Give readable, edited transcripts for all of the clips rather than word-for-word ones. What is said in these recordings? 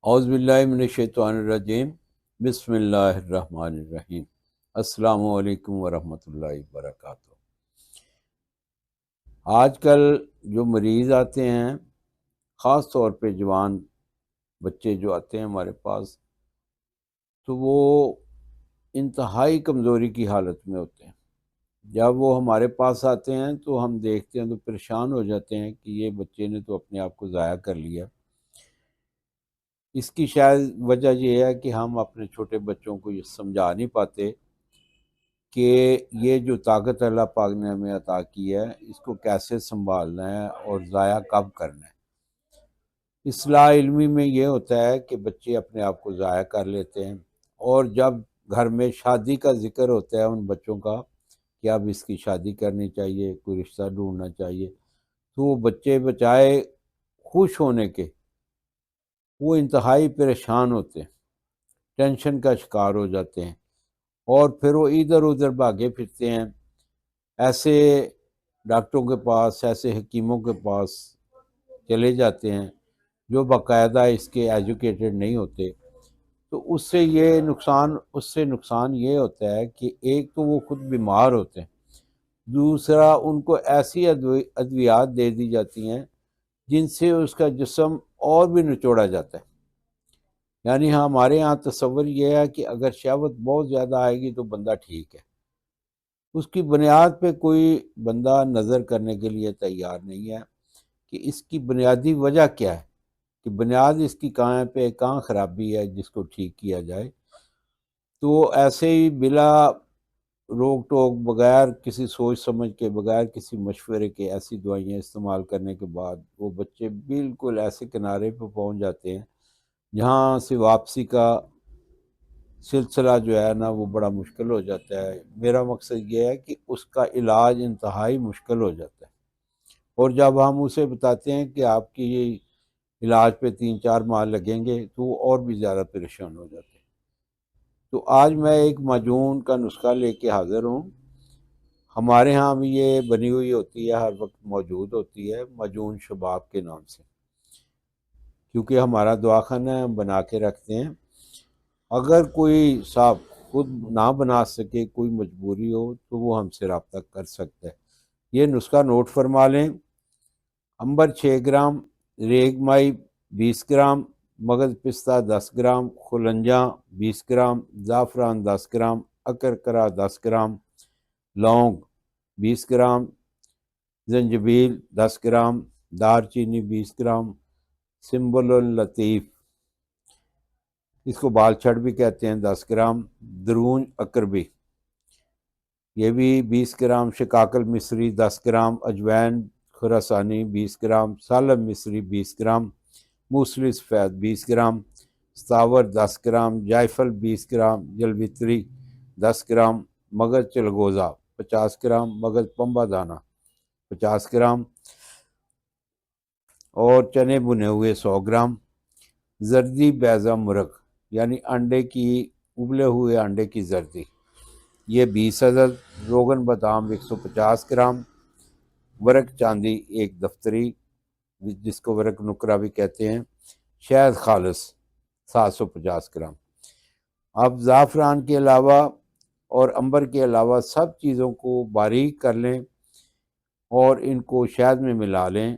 اعوذ باللہ من الشیطان الرجیم، بسم اللہ الرحمن الرحیم۔ السلام علیکم ورحمۃ اللہ وبرکاتہ۔ آج کل جو مریض آتے ہیں، خاص طور پہ جوان بچے جو آتے ہیں ہمارے پاس، تو وہ انتہائی کمزوری کی حالت میں ہوتے ہیں۔ جب وہ ہمارے پاس آتے ہیں تو ہم دیکھتے ہیں تو پریشان ہو جاتے ہیں کہ یہ بچے نے تو اپنے آپ کو ضائع کر لیا۔ اس کی شاید وجہ یہ ہے کہ ہم اپنے چھوٹے بچوں کو یہ سمجھا نہیں پاتے کہ یہ جو طاقت اللہ پاک نے ہمیں عطا کی ہے، اس کو کیسے سنبھالنا ہے اور ضائع کب کرنا ہے۔ اصلاح علمی میں یہ ہوتا ہے کہ بچے اپنے آپ کو ضائع کر لیتے ہیں، اور جب گھر میں شادی کا ذکر ہوتا ہے ان بچوں کا کہ اب اس کی شادی کرنی چاہیے، کوئی رشتہ ڈھونڈنا چاہیے، تو وہ بچے بچائے خوش ہونے کے وہ انتہائی پریشان ہوتے ہیں، ٹینشن کا شکار ہو جاتے ہیں، اور پھر وہ ادھر ادھر بھاگے پھرتے ہیں ایسے ڈاکٹروں کے پاس، ایسے حکیموں کے پاس چلے جاتے ہیں جو باقاعدہ اس کے ایجوکیٹڈ نہیں ہوتے۔ تو اس سے نقصان یہ ہوتا ہے کہ ایک تو وہ خود بیمار ہوتے ہیں، دوسرا ان کو ایسی ادویات دے دی جاتی ہیں جن سے اس کا جسم اور بھی نچوڑا جاتا ہے۔ یعنی ہمارے ہاں تصور یہ ہے کہ اگر شہوت بہت زیادہ آئے گی تو بندہ ٹھیک ہے، اس کی بنیاد پہ کوئی بندہ نظر کرنے کے لیے تیار نہیں ہے کہ اس کی بنیادی وجہ کیا ہے، کہ بنیاد اس کی کہاں پہ، کہاں خرابی ہے جس کو ٹھیک کیا جائے۔ تو ایسے ہی بلا روک ٹوک، بغیر کسی سوچ سمجھ کے، بغیر کسی مشورے کے ایسی دوائیاں استعمال کرنے کے بعد وہ بچے بالکل ایسے کنارے پہ پہنچ جاتے ہیں جہاں سے واپسی کا سلسلہ جو ہے نا وہ بڑا مشکل ہو جاتا ہے۔ میرا مقصد یہ ہے کہ اس کا علاج انتہائی مشکل ہو جاتا ہے، اور جب ہم اسے بتاتے ہیں کہ آپ کی یہ علاج پہ 3-4 ماہ لگیں گے تو وہ اور بھی زیادہ پریشان ہو جاتے ہیں۔ تو آج میں ایک معجون کا نسخہ لے کے حاضر ہوں۔ ہمارے ہاں بھی یہ بنی ہوئی ہوتی ہے، ہر وقت موجود ہوتی ہے، معجون شباب کے نام سے، کیونکہ ہمارا دواخانہ ہے، ہم بنا کے رکھتے ہیں۔ اگر کوئی صاحب خود نہ بنا سکے، کوئی مجبوری ہو، تو وہ ہم سے رابطہ کر سکتا ہے۔ یہ نسخہ نوٹ فرما لیں: عنبر 6 گرام، ریگ مائی 20 گرام، مغز پستہ 10 گرام، خلنجاں 20 گرام، زعفران 10 گرام، اکرکرا 10 گرام، لونگ 20 گرام، زنجبیل 10 گرام، دار چینی 20 گرام، سنبل اللطیف، اس کو بال چھڑ بھی کہتے ہیں، 10 گرام، درونج اکربی یہ بھی 20 گرام، شکاکل مصری 10 گرام، اجوین خراسانی 20 گرام، سالم مصری 20 گرام، موسلی سفید 20 گرام، ستاور 10 گرام، جائفل 20 گرام، جلوتری 10 گرام، مگز چلگوزہ 50 گرام، مگز پمبا دانہ 50 گرام، اور چنے بنے ہوئے 100 گرام، زردی بیضہ مرغ یعنی انڈے کی، ابلے ہوئے انڈے کی زردی یہ 20 عدد، روغن بادام 150 گرام، ورق چاندی 1 دفتری جس کو ورق نکرا بھی کہتے ہیں، شہد خالص 750 گرام۔ اب زعفران کے علاوہ اور عنبر کے علاوہ سب چیزوں کو باریک کر لیں اور ان کو شہد میں ملا لیں،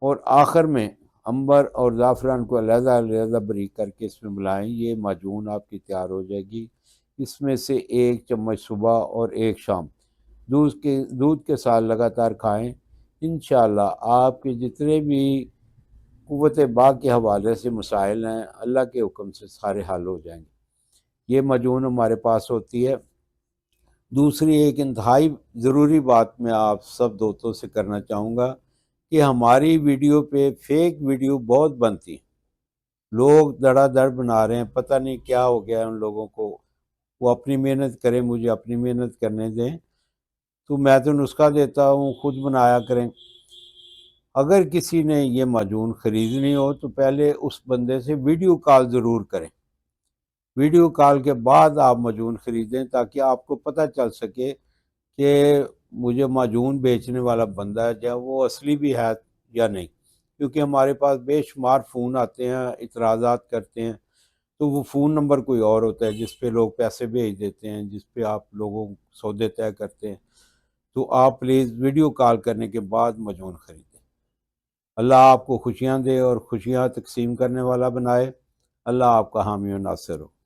اور آخر میں عنبر اور زعفران کو علیحدہ علیحدہ باریک کر کے اس میں ملائیں۔ یہ معجون آپ کی تیار ہو جائے گی۔ اس میں سے 1 چمچ صبح اور 1 شام دودھ کے ساتھ لگاتار کھائیں۔ انشاءاللہ آپ کے جتنے بھی قوت باغ کے حوالے سے مسائل ہیں، اللہ کے حکم سے سارے حل ہو جائیں گے۔ یہ معجون ہمارے پاس ہوتی ہے۔ دوسری ایک انتہائی ضروری بات میں آپ سب دوستوں سے کرنا چاہوں گا کہ ہماری ویڈیو پہ فیک ویڈیو بہت بنتی ہیں، لوگ دڑا دڑ بنا رہے ہیں، پتہ نہیں کیا ہو گیا ہے ان لوگوں کو۔ وہ اپنی محنت کریں، مجھے اپنی محنت کرنے دیں، تو میں تو نسخہ دیتا ہوں، خود بنایا کریں۔ اگر کسی نے یہ معجون خریدنی ہو تو پہلے اس بندے سے ویڈیو کال ضرور کریں، ویڈیو کال کے بعد آپ معجون خریدیں، تاکہ آپ کو پتہ چل سکے کہ مجھے معجون بیچنے والا بندہ ہے، یا وہ اصلی بھی ہے یا نہیں۔ کیونکہ ہمارے پاس بے شمار فون آتے ہیں، اعتراضات کرتے ہیں، تو وہ فون نمبر کوئی اور ہوتا ہے جس پہ لوگ پیسے بھیج دیتے ہیں، جس پہ آپ لوگوں سودے طے کرتے ہیں۔ تو آپ پلیز ویڈیو کال کرنے کے بعد مجون خریدیں۔ اللہ آپ کو خوشیاں دے اور خوشیاں تقسیم کرنے والا بنائے۔ اللہ آپ کا حامی و ناصر ہو۔